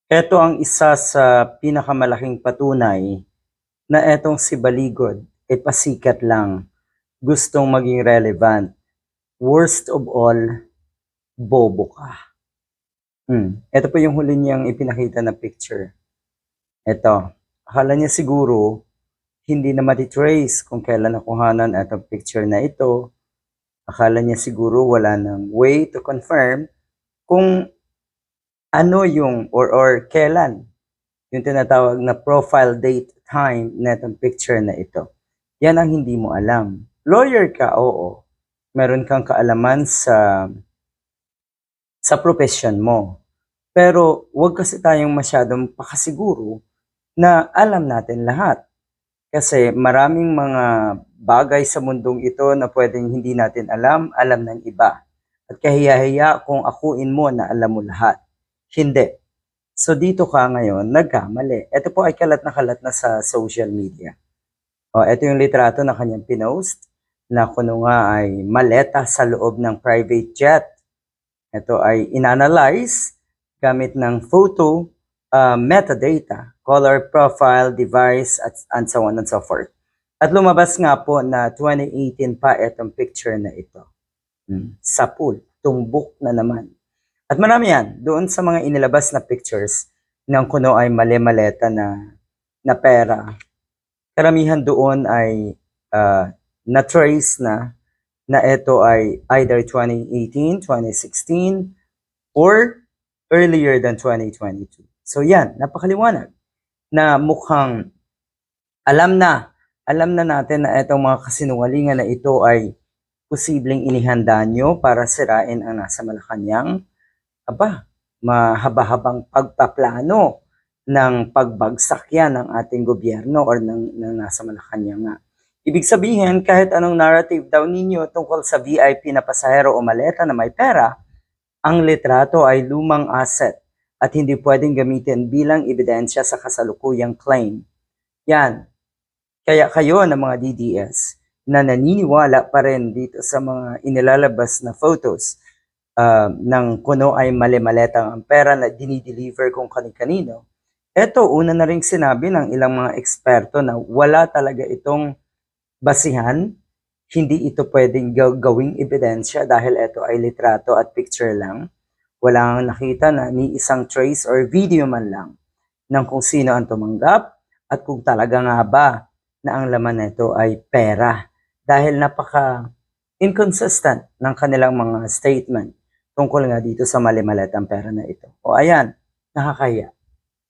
Ito ang isa sa pinakamalaking patunay na etong si Baligod ay pasikat lang, gustong maging relevant. Worst of all, bobo ka. Ito po yung huli niyang ipinakita na picture. Ito, akala niya siguro hindi na matitrace kung kailan nakuhanan itong picture na ito. Akala niya siguro wala nang way to confirm kung ano yung or kailan yung tinatawag na profile date time na itong picture na ito. Yan ang hindi mo alam. Lawyer ka, oo. Meron kang kaalaman sa profession mo. Pero wag kasi tayong masyadong pakasiguro na alam natin lahat. Kasi maraming mga bagay sa mundong ito na pwedeng hindi natin alam ng iba. At kahiya-hiya kung akuin mo na alam mo lahat. Hindi. So dito ka ngayon, nagkamali. Ito po ay kalat na sa social media. Ito yung litrato na kanyang pinost na kuno nga ay maleta sa loob ng private jet. Ito ay inanalyze gamit ng photo, metadata, color profile, device, and so on and so forth. At lumabas nga po na 2018 pa itong picture na ito. Sa pool, tumbok na naman. At marami yan, doon sa mga inilabas na pictures ng kuno ay mali-maleta na pera. Karamihan doon ay na-trace na ito ay either 2018, 2016, or earlier than 2022. So yan, napakaliwanag na mukhang alam na natin na itong mga kasinungalingan na ito ay posibleng inihanda nyo para sirain ang nasa Malacanang. Mahaba-habang pagpaplano ng pagbagsak yan ng ating gobyerno or ng nasa Malacanang nga. Ibig sabihin, kahit anong narrative daw ninyo tungkol sa VIP na pasahero o maleta na may pera, ang litrato ay lumang asset at hindi pwedeng gamitin bilang ebidensya sa kasalukuyang claim. Yan. Kaya kayo ng mga DDS na naniniwala pa rin dito sa mga inilalabas na photos ng kuno ay mali-maletang ang pera na dinideliver kung kani-kanino. Ito, una na rin sinabi ng ilang mga eksperto na wala talaga itong basihan, hindi ito pwedeng gawing ebidensya dahil ito ay litrato at picture lang. Wala kang nakita na ni isang trace or video man lang ng kung sino ang tumanggap at kung talaga nga ba na ang laman nito ay pera. Dahil napaka inconsistent ng kanilang mga statement tungkol nga dito sa mali-maletang pera na ito. O ayan, nakakahiya.